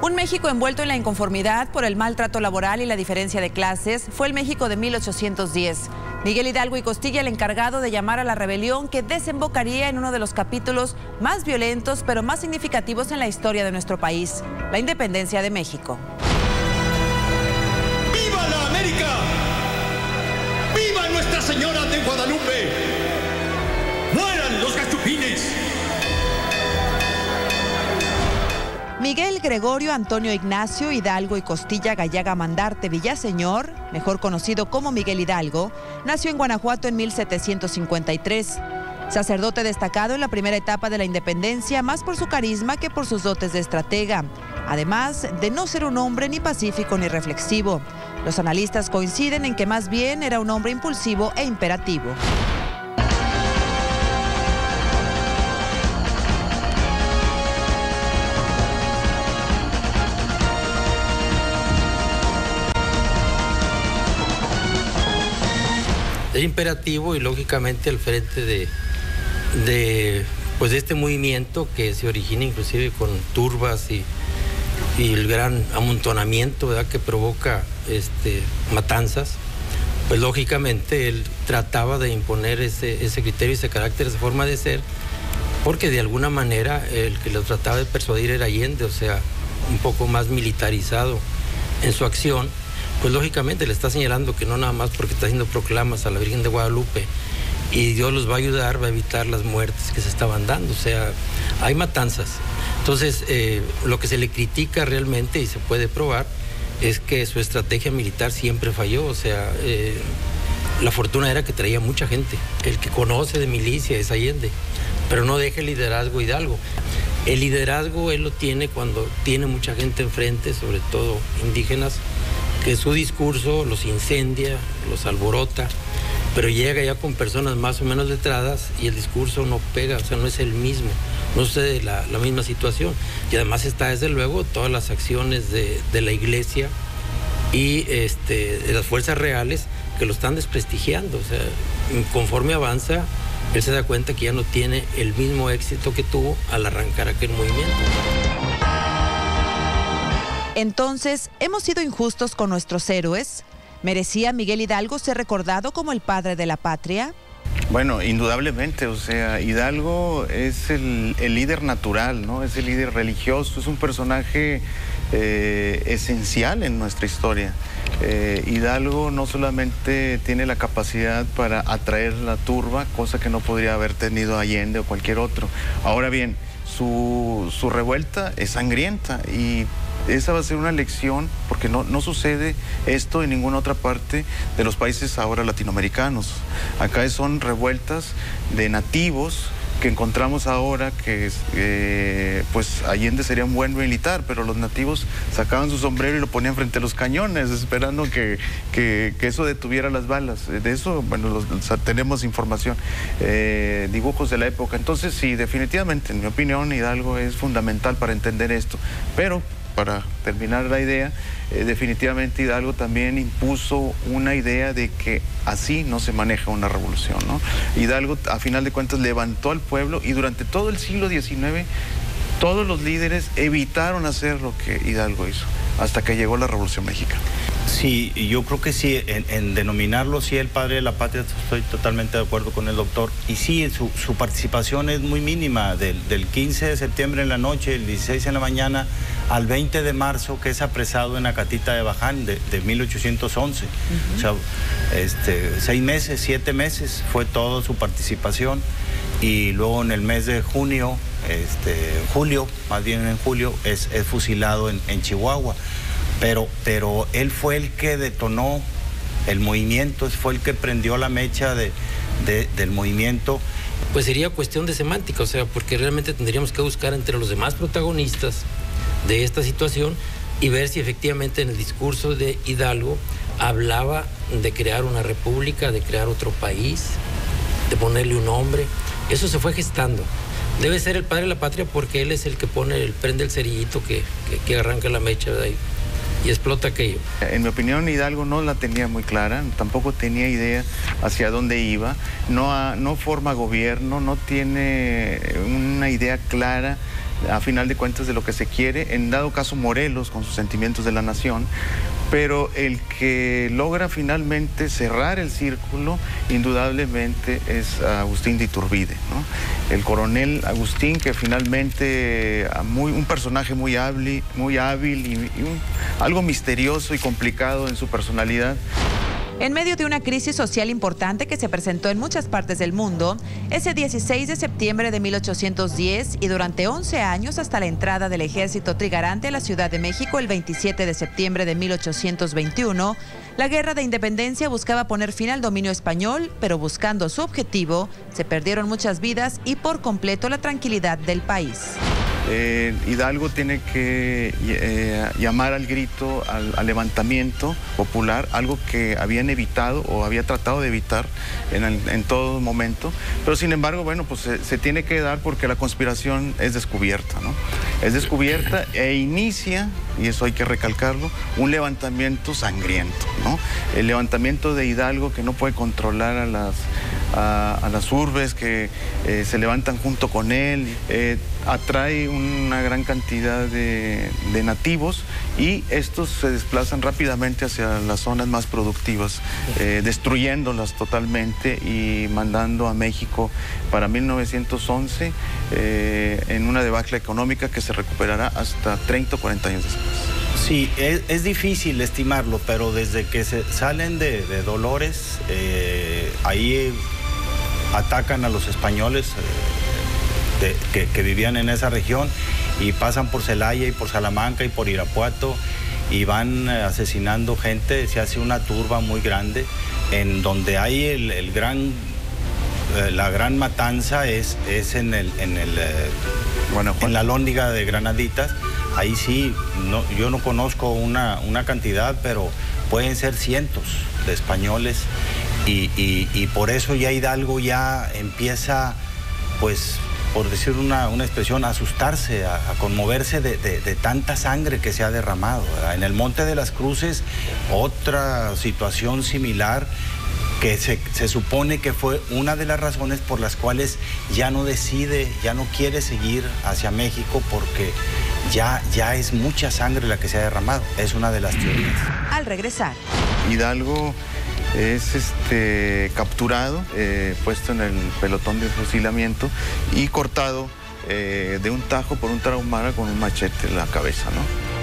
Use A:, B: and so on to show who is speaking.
A: Un México envuelto en la inconformidad por el maltrato laboral y la diferencia de clases fue el México de 1810. Miguel Hidalgo y Costilla, el encargado de llamar a la rebelión que desembocaría en uno de los capítulos más violentos pero más significativos en la historia de nuestro país, la independencia de México.
B: ¡Viva la América! ¡Viva Nuestra Señora de Guadalupe! ¡Mueran los gachupines!
A: Miguel Gregorio Antonio Ignacio Hidalgo y Costilla Gallaga Mandarte Villaseñor, mejor conocido como Miguel Hidalgo, nació en Guanajuato en 1753. Sacerdote destacado en la primera etapa de la independencia, más por su carisma que por sus dotes de estratega, además de no ser un hombre ni pacífico ni reflexivo. Los analistas coinciden en que más bien era un hombre impulsivo e imperativo.
C: Es imperativo y lógicamente al frente de este movimiento que se origina inclusive con turbas y el gran amontonamiento, ¿verdad?, que provoca matanzas, pues lógicamente él trataba de imponer ese criterio, ese carácter, esa forma de ser, porque de alguna manera el que lo trataba de persuadir era Allende, o sea, un poco más militarizado en su acción. Pues lógicamente le está señalando que no nada más porque está haciendo proclamas a la Virgen de Guadalupe y Dios los va a ayudar, va a evitar las muertes que se estaban dando, o sea, hay matanzas. Entonces, lo que se le critica realmente, y se puede probar, es que su estrategia militar siempre falló, o sea, la fortuna era que traía mucha gente. El que conoce de milicia es Allende, pero no deja el liderazgo Hidalgo. El liderazgo él lo tiene cuando tiene mucha gente enfrente, sobre todo indígenas, que su discurso los incendia, los alborota, pero llega ya con personas más o menos letradas y el discurso no pega, o sea, no es el mismo, no sucede la misma situación. Y además está, desde luego, todas las acciones de la iglesia y de las fuerzas reales que lo están desprestigiando. O sea, conforme avanza, él se da cuenta que ya no tiene el mismo éxito que tuvo al arrancar aquel movimiento.
A: Entonces, ¿hemos sido injustos con nuestros héroes? ¿Merecía Miguel Hidalgo ser recordado como el padre de la patria?
D: Bueno, indudablemente, o sea, Hidalgo es el líder natural, ¿no? Es el líder religioso, es un personaje esencial en nuestra historia. Hidalgo no solamente tiene la capacidad para atraer la turba, cosa que no podría haber tenido Allende o cualquier otro. Ahora bien, su revuelta es sangrienta y esa va a ser una lección porque no sucede esto en ninguna otra parte de los países ahora latinoamericanos. Acá son revueltas de nativos que encontramos ahora que pues Allende sería un buen militar, pero los nativos sacaban su sombrero y lo ponían frente a los cañones esperando que eso detuviera las balas. De eso, bueno, tenemos información, dibujos de la época. Entonces sí, definitivamente, en mi opinión, Hidalgo es fundamental para entender esto, pero para terminar la idea, definitivamente Hidalgo también impuso una idea de que así no se maneja una revolución, ¿no? Hidalgo, a final de cuentas, levantó al pueblo y durante todo el siglo XIX todos los líderes evitaron hacer lo que Hidalgo hizo, hasta que llegó la Revolución Mexicana.
E: Sí, yo creo que sí, en denominarlo sí el padre de la patria, estoy totalmente de acuerdo con el doctor. Y sí, su participación es muy mínima, del 15 de septiembre en la noche, el 16 en la mañana, al 20 de marzo, que es apresado en Acatita de Baján de 1811. O sea, 6 meses, 7 meses fue toda su participación. Y luego en el mes de junio, julio, más bien en julio, es fusilado en Chihuahua. Pero él fue el que detonó el movimiento, fue el que prendió la mecha del movimiento.
C: Pues sería cuestión de semántica, o sea, porque realmente tendríamos que buscar entre los demás protagonistas de esta situación y ver si efectivamente en el discurso de Hidalgo hablaba de crear una república, de crear otro país, de ponerle un nombre. Eso se fue gestando. Debe ser el padre de la patria porque él es el que prende el cerillito que arranca la mecha, ¿verdad? Y explota aquello.
D: En mi opinión, Hidalgo no la tenía muy clara, tampoco tenía idea hacia dónde iba, no forma gobierno, no tiene una idea clara a final de cuentas, de lo que se quiere, en dado caso Morelos, con sus sentimientos de la nación, pero el que logra finalmente cerrar el círculo, indudablemente, es Agustín de Iturbide, ¿no? El coronel Agustín, que finalmente, un personaje muy hábil y algo misterioso y complicado en su personalidad.
A: En medio de una crisis social importante que se presentó en muchas partes del mundo, ese 16 de septiembre de 1810 y durante 11 años hasta la entrada del ejército trigarante a la Ciudad de México el 27 de septiembre de 1821, la Guerra de Independencia buscaba poner fin al dominio español, pero buscando su objetivo, se perdieron muchas vidas y por completo la tranquilidad del país.
D: Hidalgo tiene que llamar al grito, al levantamiento popular, algo que habían evitado o había tratado de evitar en todo momento, pero sin embargo, bueno, pues se tiene que dar porque la conspiración es descubierta, ¿no? Es descubierta e inicia, y eso hay que recalcarlo, un levantamiento sangriento, ¿no? El levantamiento de Hidalgo, que no puede controlar a las urbes que se levantan junto con él, atrae una gran cantidad de nativos y estos se desplazan rápidamente hacia las zonas más productivas, destruyéndolas totalmente y mandando a México para 1911 en una debacle económica que se recuperará hasta 30 o 40 años después.
E: Sí, es difícil estimarlo, pero desde que se salen de Dolores, ahí atacan a los españoles que vivían en esa región y pasan por Celaya y por Salamanca y por Irapuato y van asesinando gente. Se hace una turba muy grande en donde hay la gran matanza es en la Alhóndiga de Granaditas. Ahí sí, yo no conozco una cantidad, pero pueden ser cientos de españoles y por eso ya Hidalgo ya empieza, pues, por decir una expresión, a asustarse, a conmoverse de tanta sangre que se ha derramado, ¿verdad? En el Monte de las Cruces, otra situación similar que se supone que fue una de las razones por las cuales ya no quiere seguir hacia México porque ya es mucha sangre la que se ha derramado. Es una de las teorías.
A: Al regresar,
D: Hidalgo es capturado, puesto en el pelotón de fusilamiento y cortado de un tajo por un tarahumara con un machete en la cabeza, ¿no?